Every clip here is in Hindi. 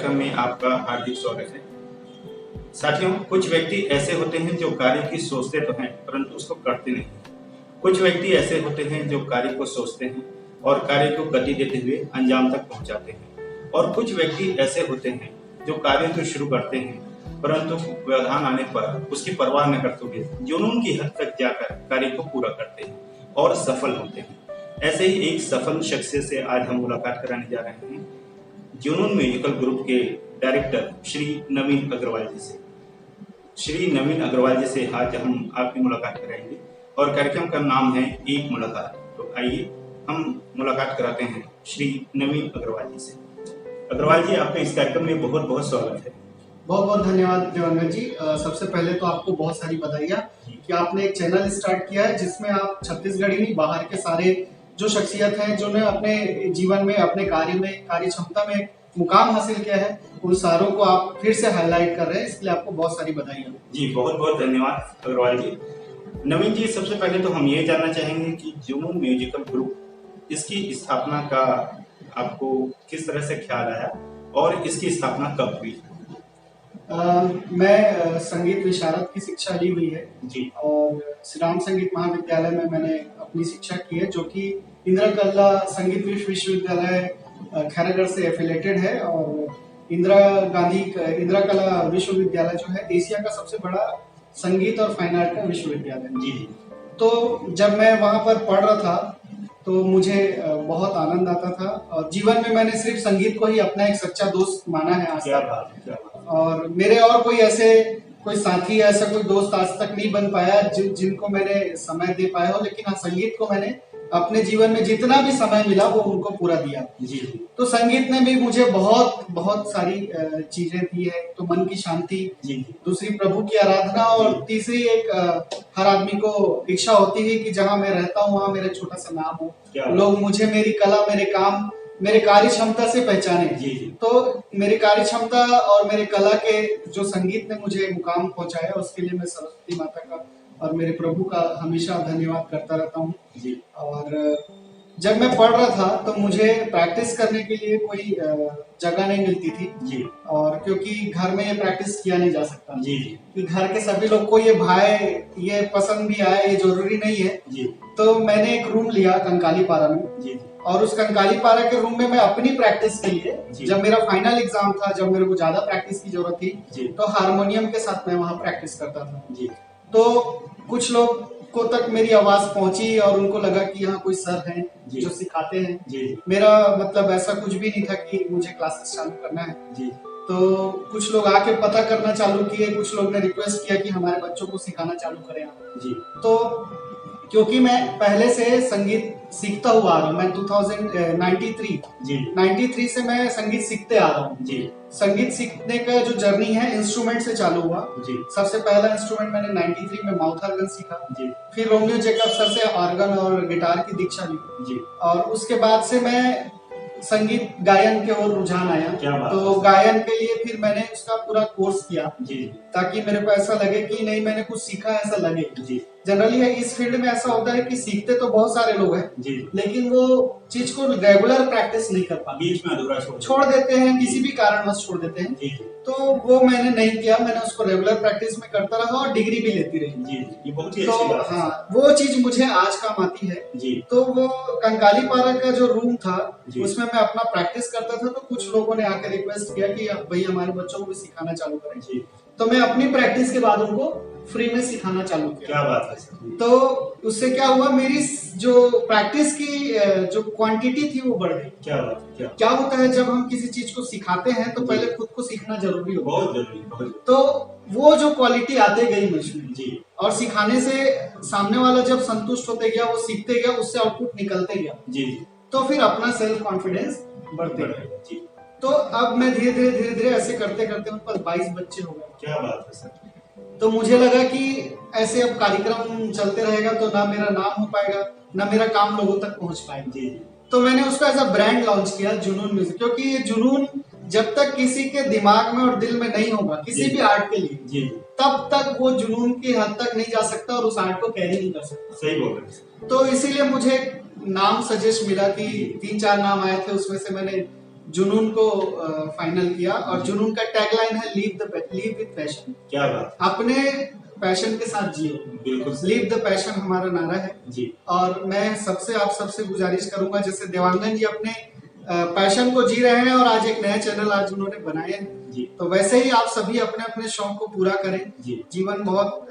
कार्यक्रम में आपका हार्दिक स्वागत है। साथियों, कुछ व्यक्ति ऐसे होते हैं जो कार्य की सोचते तो हैं परंतु उसको करते नहीं। कुछ व्यक्ति ऐसे होते हैं जो कार्य को सोचते हैं और कार्य को गति देते हुए अंजाम तक पहुंचाते हैं, और कुछ व्यक्ति ऐसे होते हैं जो कार्य को शुरू करते हैं परंतु व्यवधान आने पर उसकी परवाह न करते हुए जुनून की हद तक जाकर कार्य को पूरा करते हैं और सफल होते हैं। ऐसे ही एक सफल शख्सियत से आज हम मुलाकात कराने जा रहे हैं, जुनून म्यूजिकल ग्रुप के डायरेक्टर श्री नवीन अग्रवाल जी से। श्री नवीन अग्रवाल जी से आज हम आपकी मुलाकात कराएंगे और कार्यक्रम का नाम है एक मुलाकात। तो आइए हम मुलाकात कराते हैं श्री नवीन अग्रवाल जी से। अग्रवाल जी, आपका इस कार्यक्रम में बहुत बहुत स्वागत है। बहुत बहुत धन्यवाद दिवंगत जी। सबसे पहले तो आपको बहुत सारी बधाइयाँ कि आपने एक चैनल स्टार्ट किया है जिसमें आप छत्तीसगढ़ ही नहीं बाहर के सारे जो शख्सियत हैं जो ने अपने जीवन में अपने कार्य में कार्य क्षमता में मुकाम हासिल किया है, उन सारों को आप फिर से हाईलाइट कर रहे हैं, इसलिए आपको बहुत सारी बधाइयाँ। जी बहुत बहुत धन्यवाद अग्रवाल जी। नवीन जी, सबसे पहले तो हम ये जानना चाहेंगे कि जुनून म्यूजिकल ग्रुप, इसकी स्थापना का आपको किस तरह से ख्याल आया और इसकी स्थापना कब हुई? मैं संगीत विशारद की शिक्षा ली हुई है जी, और श्री राम संगीत महाविद्यालय में मैंने अपनी शिक्षा की है, जो कि इंदिरा कला संगीत विश्वविद्यालय खैरागढ़ से एफिलेटेड है। और इंदिरा कला विश्वविद्यालय जो है एशिया का सबसे बड़ा संगीत और फाइन आर्ट का विश्वविद्यालय है। जी। तो जब मैं वहां पर पढ़ रहा था तो मुझे बहुत आनंद आता था, और जीवन में मैंने सिर्फ संगीत को ही अपना एक सच्चा दोस्त माना है आज तक। और मेरे और कोई साथी ऐसा कोई दोस्त आज तक नहीं बन पाया जिनको मैंने समय दे पाया हो, लेकिन हाँ, संगीत को मैंने अपने जीवन में जितना भी समय मिला वो उनको पूरा दिया। जी। तो संगीत ने भी मुझे बहुत बहुत सारी चीजें दी है। तो मन की शांति, दूसरी प्रभु की आराधना, और तीसरी एक हर आदमी को इच्छा होती है कि जहाँ मैं रहता हूँ वहाँ मेरा छोटा सा नाम हो, लोग मुझे मेरी कला, मेरे काम, मेरे कार्य क्षमता से पहचाने। तो मेरी कार्य क्षमता और मेरे कला के जो संगीत ने मुझे मुकाम पहुंचाया, उसके लिए मैं सरस्वती माता का और मेरे प्रभु का हमेशा धन्यवाद करता रहता हूँ। और जब मैं पढ़ रहा था तो मुझे प्रैक्टिस करने के लिए कोई जगह नहीं मिलती थी। और क्योंकि घर में ये प्रैक्टिस किया नहीं जा सकता कि घर के सभी लोग को ये पसंद भी आए, ये जरूरी नहीं है। तो मैंने एक रूम लिया कंकाली पारा में, और उस कंकाली पारा के रूम में मैं अपनी प्रैक्टिस के लिए, जब मेरा फाइनल एग्जाम था, जब मेरे को ज्यादा प्रैक्टिस की जरूरत थी, तो हारमोनियम के साथ मैं वहाँ प्रैक्टिस करता था। तो कुछ लोग को तक मेरी आवाज पहुंची और उनको लगा कि यहाँ कोई सर हैं जो सिखाते हैं। मेरा मतलब ऐसा कुछ भी नहीं था कि मुझे क्लासेस चालू करना है। तो कुछ लोग आके पता करना चालू किए, कुछ लोग ने रिक्वेस्ट किया कि हमारे बच्चों को सिखाना चालू करें आप। तो क्योंकि मैं पहले से संगीत सीखता हुआ आ रहा हूँ, मैं 93 से मैं संगीत सीखते आ रहा हूँ। संगीत सीखने का जो जर्नी है इंस्ट्रूमेंट से चालू हुआ। सबसे पहला इंस्ट्रूमेंट मैंने 93 में माउथ ऑर्गन सीखा। फिर रोमियो जैकब सर से ऑर्गन और गिटार की दीक्षा ली, और उसके बाद से मैं संगीत गायन के ओर रुझान आया। तो गायन के लिए फिर मैंने उसका पूरा कोर्स किया, ताकि मेरे को ऐसा लगे कि नहीं, मैंने कुछ सीखा, ऐसा लगे। जनरली इस फील्ड में ऐसा होता है कि सीखते तो बहुत सारे लोग हैं, लेकिन वो चीज को रेगुलर प्रैक्टिस नहीं कर पाते, बीच में अधूरा छोड़ देते हैं, किसी भी कारणवश छोड़ देते हैं। तो वो मैंने नहीं किया, मैंने उसको रेगुलर प्रैक्टिस में करता रहा और डिग्री भी लेती रही। ये बहुत ही अच्छी बात है। हाँ, वो चीज मुझे आज काम आती है। तो वो कंकाली पारा का जो रूम था उसमें मैं अपना प्रैक्टिस करता था। तो कुछ लोगों ने आकर रिक्वेस्ट किया कि भाई हमारे बच्चों को भी सिखाना चालू करें। तो मैं अपनी प्रैक्टिस के बाद उनको फ्री में सिखाना चालू किया। क्या बात है। तो उससे क्या हुआ, मेरी जो प्रैक्टिस की जो क्वांटिटी थी वो बढ़ गई। क्या होता है जब हम किसी चीज को सिखाते हैं तो पहले खुद को सीखना जरूरी होता है, बहुत जरूरी। तो वो जो क्वालिटी आते गई मुझमें, और सिखाने से सामने वाला जब संतुष्ट होते गया, वो सीखते गया, उससे आउटपुट निकलते गया। तो फिर अपना सेल्फ कॉन्फिडेंस बढ़ते गया। तो अब मैं धीरे धीरे ऐसे करते करते मेरे पास 22 बच्चे हो गए। क्या बात है सर। तो मुझे लगा कि ऐसे अब कार्यक्रम चलते रहेगा तो ना मेरा नाम हो पाएगा, ना मेरा काम लोगों तक पहुंच पाएगा। तो मैंने उसको एज अ ब्रांड लॉन्च किया, जुनून म्यूजिक। क्योंकि ये जुनून जब तक किसी के दिमाग में और दिल में नहीं होगा किसी भी आर्ट के लिए, तब तक वो जुनून की हद तक नहीं जा सकता और उस आर्ट को कैरी नहीं कर सकता। सही बोल रहे। तो इसीलिए मुझे नाम सजेस्ट मिला कि 3-4 नाम आए थे, उसमें से मैंने जुनून को फाइनल किया और जुनून का टैगलाइन है लीव विद पैशन। क्या बात, अपने पैशन के साथ जियो। बिल्कुल, लीव द पैशन हमारा नारा है जी। और मैं आप सबसे गुजारिश करूंगा, जैसे देवांगन जी अपने पैशन को जी रहे हैं और आज एक नया चैनल आज उन्होंने बनाया है जी, तो वैसे ही आप सभी अपने अपने शौक को पूरा करें जी। जीवन बहुत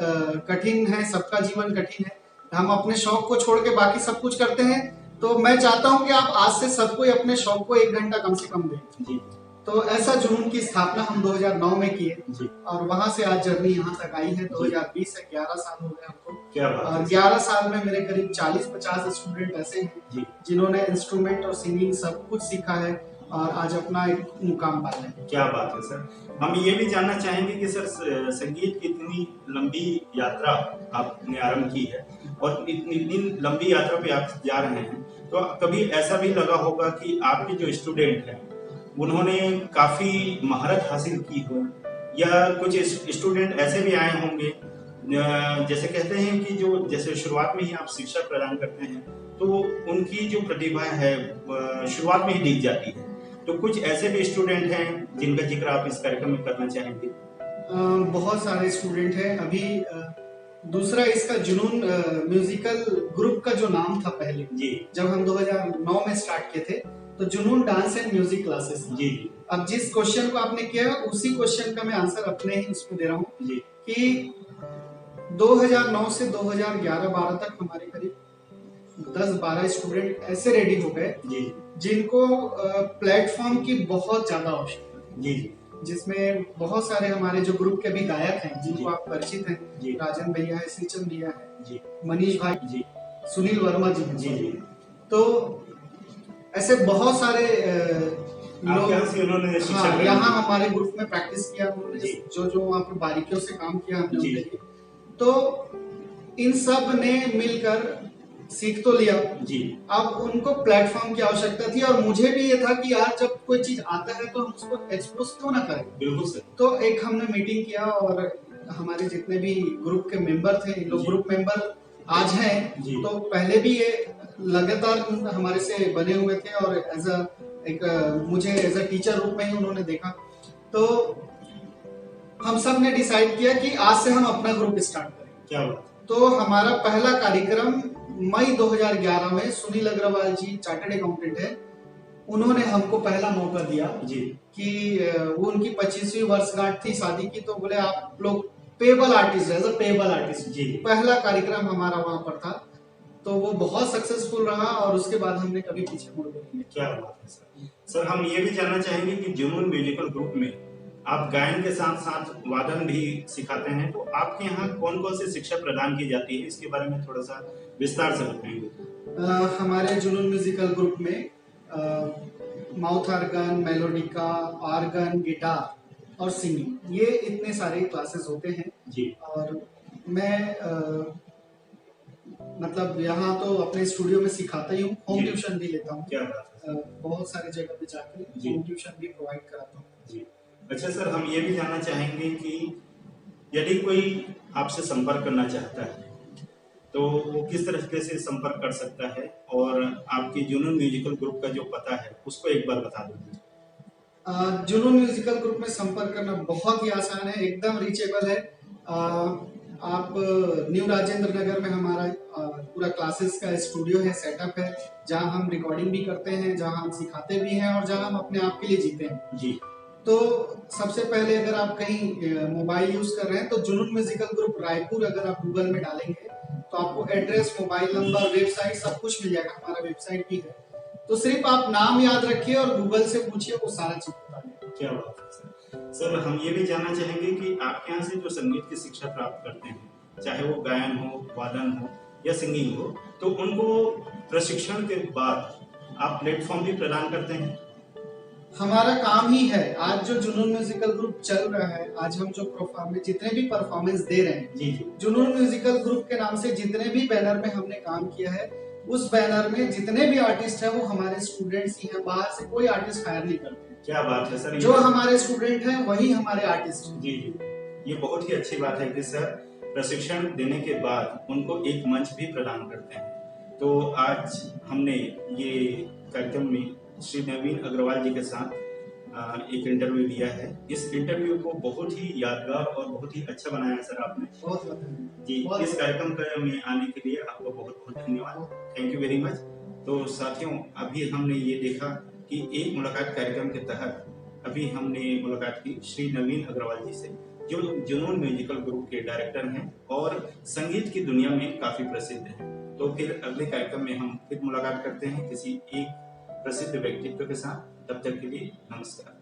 कठिन है, सबका जीवन कठिन है, हम अपने शौक को छोड़ के बाकी सब कुछ करते हैं, तो मैं चाहता हूं कि आप आज से सब कोई अपने शौक को 1 घंटा कम से कम दें जी। तो ऐसा जुनून की स्थापना हम 2009 में किए जी। और वहां से आज जर्नी यहाँ तक आई है। 2020 से 11 साल हो गए हमको। क्या बात और 11 साल में मेरे करीब 40-50 स्टूडेंट ऐसे हैं जी, जिन्होंने इंस्ट्रूमेंट और सिंगिंग सब कुछ सीखा है और आज अपना एक मुकाम पाया है। क्या बात है सर। हम ये भी जानना चाहेंगे कि सर संगीत की इतनी लंबी यात्रा आपने आरंभ की है और इतनी लंबी यात्रा पे आप जा रहे हैं, तो कभी ऐसा भी लगा होगा कि आपके जो स्टूडेंट हैं उन्होंने काफी महारत हासिल की हो, या कुछ स्टूडेंट ऐसे भी आए होंगे जैसे कहते हैं कि जो जैसे शुरुआत में ही आप शिक्षा प्रदान करते हैं तो उनकी जो प्रतिभा है शुरुआत में ही दिख जाती है, तो कुछ ऐसे भी स्टूडेंट हैं जिनका जिक्र आप इस कार्यक्रम में करना चाहेंगे? बहुत सारे स्टूडेंट हैं। अभी दूसरा इसका जुनून म्यूजिकल ग्रुप का जो नाम था पहले जी, जब हम 2009 में स्टार्ट किए थे तो जुनून डांस एंड म्यूजिक क्लासेस जी। अब जिस क्वेश्चन को आपने किया उसी क्वेश्चन का मैं आंसर अपने ही उसमें दे रहा हूँ जी, कि 2009 से 2011-12 तक हमारे करीब 10-12 स्टूडेंट ऐसे रेडी हो गए जी, जिनको प्लेटफॉर्म की बहुत ज्यादा आवश्यकता है, जी, जिसमें बहुत सारे हमारे जो ग्रुप के भी गायक हैं जिनको जी। आप परिचित हैं, जी। राजन भैया है, श्रीचंद भैया है, जी, मनीष भाई, जी, सुनील वर्मा जी हैं। जी, जी। तो ऐसे बहुत सारे लोग यहाँ से उन्होंने शिक्षा हाँ, ग्रहण यहाँ की। हमारे ग्रुप में प्रैक्टिस किया उन्होंने, जी। जो वहाँ पर बारीकियों से काम किया हमने जी। उनके लिए। तो इन सब ने मिलकर सीख तो लिया, जी, अब उनको प्लेटफॉर्म की आवश्यकता थी और मुझे भी ये था कि यार जब कोई चीज आता है तो हम उसको एक्सपोज क्यों ना करें। बिल्कुल सर। तो एक हमने मीटिंग किया और हमारे जितने भी ग्रुप के मेंबर थे, इन लोग जी। ग्रुप मेंबर आज हैं, जी। तो पहले भी ये लगातार हमारे से बने हुए थे और मुझे एज अ टीचर रूप में ही उन्होंने देखा। तो हम सब ने डिसाइड किया कि आज से हम अपना ग्रुप स्टार्ट करें। क्या बात। तो हमारा पहला कार्यक्रम मई 2011 में सुनील अग्रवाल जी चार्टर्ड अकाउंटेंट है, उन्होंने हमको पहला मौका दिया जी, कि वो उनकी 25वीं वर्षगांठ थी शादी की, तो बोले आप लोग pebble artist as a pebble artist. जी। पहला कार्यक्रम हमारा वहां पर था, तो वो बहुत सक्सेसफुल रहा और उसके बाद हमने कभी पीछे मुड़ के नहीं। क्या बात है सर। सर हम ये भी जानना चाहेंगे कि जुनून म्यूजिकल ग्रुप में आप गायन के साथ साथ वादन भी सिखाते हैं, तो आपके यहाँ कौन कौन सी शिक्षा प्रदान की जाती है, इसके बारे में थोड़ा सा विस्तार से बताएंगे? हमारे जुनून म्यूजिकल ग्रुप में mouth organ, melodica, organ, guitar और सिंगिंग, ये इतने सारे क्लासेस होते हैं जी। और मैं मतलब यहाँ तो अपने स्टूडियो में सिखाता ही हूँ, होम जी। ट्यूशन भी लेता हूँ। क्या बात है सर। बहुत सारे जगह पे जाकर जी। होम ट्यूशन भी प्रोवाइड कराता हूँ। जी। अच्छा सर, हम ये भी जानना चाहेंगे कि यदि कोई आपसे संपर्क करना चाहता है तो वो किस तरीके से संपर्क कर सकता है, और आपके जुनून म्यूजिकल ग्रुप का जो पता है उसको एक बार बता दीजिए। जुनून म्यूजिकल ग्रुप में संपर्क करना बहुत ही आसान है, एकदम रीचेबल है। आप न्यू राजेंद्र नगर में हमारा पूरा क्लासेस का स्टूडियो है, सेटअप है, जहां हम रिकॉर्डिंग भी करते हैं, जहां हम सिखाते भी हैं और जहां हम अपने आप के लिए जीते हैं। जी। तो सबसे पहले अगर आप कहीं मोबाइल यूज कर रहे हैं तो जुनून म्यूजिकल ग्रुप रायपुर अगर आप गूगल में डालेंगे तो आपको एड्रेस, मोबाइल नंबर, वेबसाइट सब कुछ मिल जाएगा। हमारा वेबसाइट भी है, तो सिर्फ आप नाम याद रखिए और गूगल से पूछिए, वो सारा चीज बता देगा। क्या बात है सर। सर हम ये भी जानना चाहेंगे कि आपके यहाँ से जो संगीत की शिक्षा प्राप्त करते हैं, चाहे वो गायन हो, वादन हो या सिंगिंग हो, तो उनको प्रशिक्षण के बाद आप प्लेटफॉर्म भी प्रदान करते हैं? हमारा काम ही है। आज जो जुनून म्यूजिकल ग्रुप चल रहा है, आज हम जो परफॉर्मेंस, जितने भी परफॉर्मेंस दे रहे हैं, जी, जी। जुनून म्यूजिकल ग्रुप के नाम से जितने भी बैनर में हमने काम किया है, उस बैनर में जितने भी आर्टिस्ट हैं वो हमारे स्टूडेंट्स ही हैं, बाहर से कोई आर्टिस्ट हायर नहीं करते। क्या बात है सर। जो हमारे स्टूडेंट हैं वही हमारे आर्टिस्ट हैं। जी, जी। ये बहुत ही अच्छी बात है कि सर प्रशिक्षण देने के बाद उनको एक मंच भी प्रदान करते हैं। तो आज हमने ये कार्यक्रम में श्री नवीन अग्रवाल जी के साथ एक इंटरव्यू दिया है। इस इंटरव्यू को बहुत ही यादगार और बहुत ही अच्छा बनाया है सर आपने। बहुत धन्यवाद जी, इस कार्यक्रम में आने के लिए आपको बहुत बहुत धन्यवाद। Thank you very much. तो साथियों, अभी हमने ये देखा कि एक मुलाकात कार्यक्रम के तहत अभी हमने मुलाकात की श्री नवीन अग्रवाल जी से, जो जुनून म्यूजिकल ग्रुप के डायरेक्टर हैं और संगीत की दुनिया में काफी प्रसिद्ध हैं। तो फिर अगले कार्यक्रम में हम फिर मुलाकात करते हैं किसी एक प्रसिद्ध व्यक्तित्व के साथ। तब तक के लिए नमस्कार।